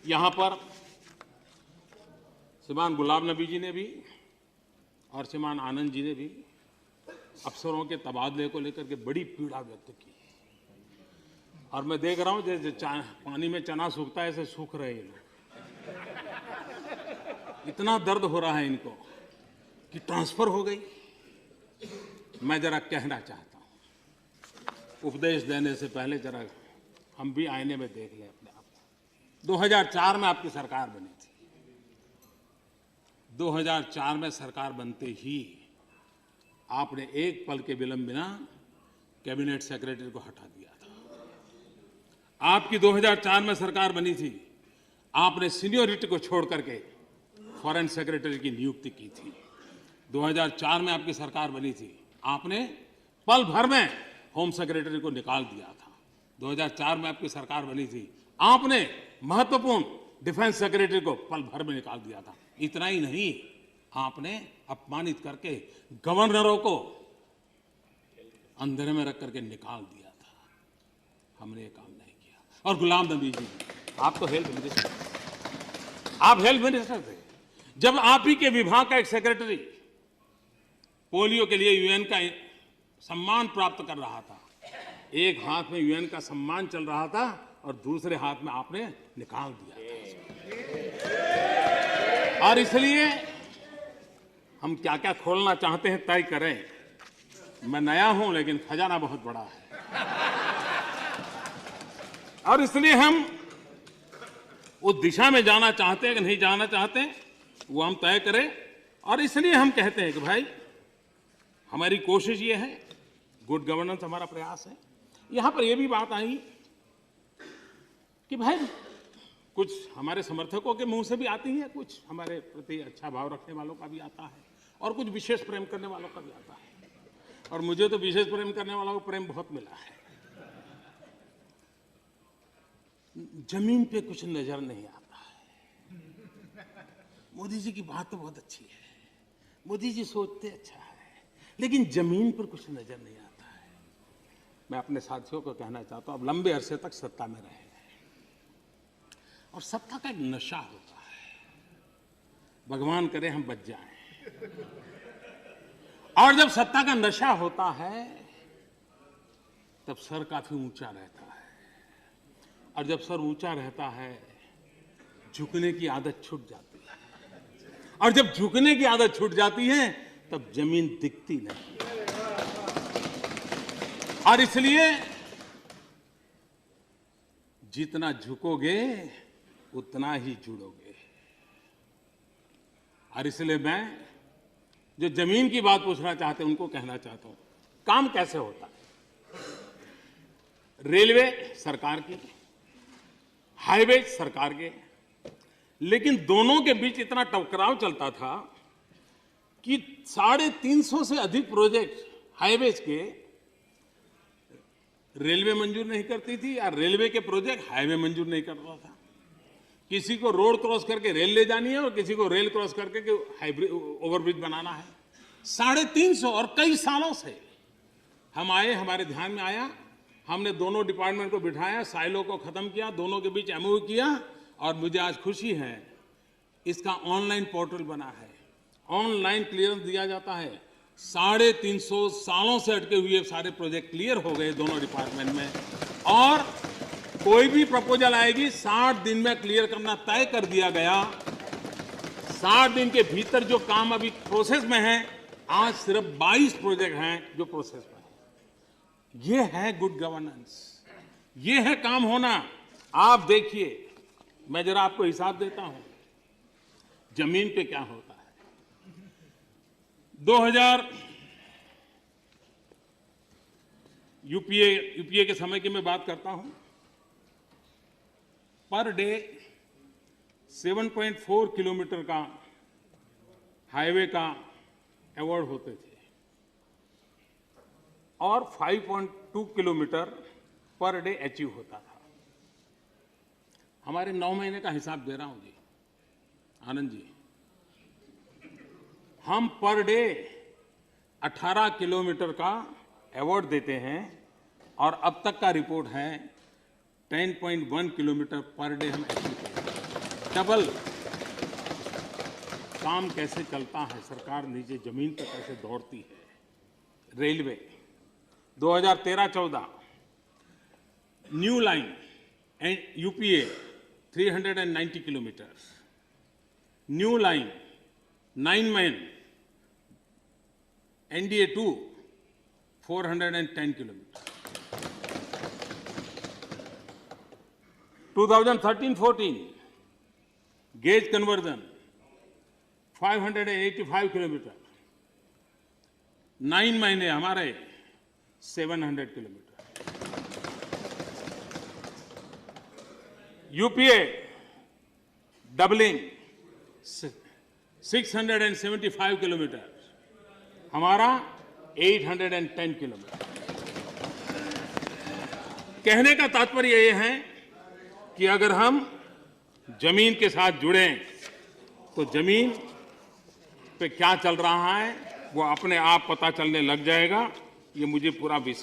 यहाँ पर श्रीमान गुलाम नबी जी ने भी और श्रीमान आनंद जी ने भी अफसरों के तबादले को लेकर के बड़ी पीड़ा व्यक्त की और मैं देख रहा हूँ जैसे पानी में चना सूखता है ऐसे सूख रहे हैं लोग। इतना दर्द हो रहा है इनको कि ट्रांसफर हो गई। मैं जरा कहना चाहता हूँ, उपदेश देने से पहले जरा हम भी आईने में देख लें अपने आप को। 2004 में आपकी सरकार बनी थी। 2004 में सरकार बनते ही आपने एक पल के विलंब बिना कैबिनेट सेक्रेटरी को हटा दिया था। आपकी 2004 में सरकार बनी थी, आपने सीनियरिटी को छोड़ करके फॉरेन सेक्रेटरी की नियुक्ति की थी। 2004 में आपकी सरकार बनी थी, आपने पल भर में होम सेक्रेटरी को निकाल दिया था। 2004 में आपकी सरकार बनी थी, आपने महत्वपूर्ण डिफेंस सेक्रेटरी को पल भर में निकाल दिया था। इतना ही नहीं, आपने अपमानित करके गवर्नरों को अंधेरे में रख करके निकाल दिया था। हमने ये काम नहीं किया। और गुलाम नबी जी, आप तो हेल्थ मिनिस्टर, आप हेल्थ मिनिस्टर थे जब आप ही के विभाग का एक सेक्रेटरी पोलियो के लिए यूएन का सम्मान प्राप्त कर रहा था। एक हाथ में यूएन का सम्मान चल रहा था और दूसरे हाथ में आपने निकाल दिया था। और इसलिए हम क्या क्या खोलना चाहते हैं तय करें। मैं नया हूं लेकिन खजाना बहुत बड़ा है और इसलिए हम उस दिशा में जाना चाहते हैं कि नहीं जाना चाहते वो हम तय करें। और इसलिए हम कहते हैं कि भाई हमारी कोशिश ये है, गुड गवर्नेंस हमारा प्रयास है। यहां पर यह भी बात आई कि भाई कुछ हमारे समर्थकों के मुंह से भी आती है, कुछ हमारे प्रति अच्छा भाव रखने वालों का भी आता है और कुछ विशेष प्रेम करने वालों का भी आता है। और मुझे तो विशेष प्रेम करने वालों को प्रेम बहुत मिला है। जमीन पे कुछ नजर नहीं आता है। मोदी जी की बात तो बहुत अच्छी है, मोदी जी सोचते अच्छा है, लेकिन जमीन पर कुछ नजर नहीं आता है। मैं अपने साथियों को कहना चाहता हूं, अब लंबे अरसे तक सत्ता में रहे और सत्ता का एक नशा होता है, भगवान करे हम बच जाएं। और जब सत्ता का नशा होता है तब सर काफी ऊंचा रहता है और जब सर ऊंचा रहता है झुकने की आदत छूट जाती है और जब झुकने की आदत छूट जाती है तब जमीन दिखती नहीं। और इसलिए जितना झुकोगे उतना ही जुड़ोगे। और इसलिए मैं जो जमीन की बात पूछना चाहते हैं उनको कहना चाहता हूं, काम कैसे होता है। रेलवे सरकार की, हाईवे सरकार के, लेकिन दोनों के बीच इतना टकराव चलता था कि 350 से अधिक प्रोजेक्ट हाईवेज के रेलवे मंजूर नहीं करती थी या रेलवे के प्रोजेक्ट हाईवे मंजूर नहीं करता था। किसी को रोड क्रॉस करके रेल ले जानी है और किसी को रेल क्रॉस करके हाईब्रिज ओवरब्रिज बनाना है। 350 और कई सालों से हम आए, हमारे ध्यान में आया, हमने दोनों डिपार्टमेंट को बिठाया, साइलो को खत्म किया, दोनों के बीच एमओयू किया और मुझे आज खुशी है इसका ऑनलाइन पोर्टल बना है, ऑनलाइन क्लियरेंस दिया जाता है। 350 सालों से अटके हुए सारे प्रोजेक्ट क्लियर हो गए दोनों डिपार्टमेंट में और कोई भी प्रपोजल आएगी 60 दिन में क्लियर करना तय कर दिया गया। 60 दिन के भीतर जो काम अभी प्रोसेस में है, आज सिर्फ 22 प्रोजेक्ट हैं जो प्रोसेस में है। ये है गुड गवर्नेंस, ये है काम होना। आप देखिए, मैं जरा आपको हिसाब देता हूं जमीन पे क्या होता है। 2000 यूपीए के समय की मैं बात करता हूं, पर डे 7.4 किलोमीटर का हाईवे का अवार्ड होते थे और 5.2 किलोमीटर पर डे अचीव होता था। हमारे 9 महीने का हिसाब दे रहा हूं जी, आनंद जी, हम पर डे 18 किलोमीटर का अवार्ड देते हैं और अब तक का रिपोर्ट है 10.1 किलोमीटर पर डे हम अचीव करते हैं। डबल काम कैसे चलता है, सरकार नीचे जमीन पर कैसे दौड़ती है। Railway 2013-14 new line and UPA 390 kilometres, new line 9 man NDA 2 410 kilometre. 2013-14 gauge conversion 585 kilometre, 9 महीने हमारे 700 किलोमीटर। यूपीए डबलिंग 675 किलोमीटर, हमारा 810 किलोमीटर। कहने का तात्पर्य ये है कि अगर हम जमीन के साथ जुड़ें तो जमीन पे क्या चल रहा है वो अपने आप पता चलने लग जाएगा। ये मुझे पूरा विश्वास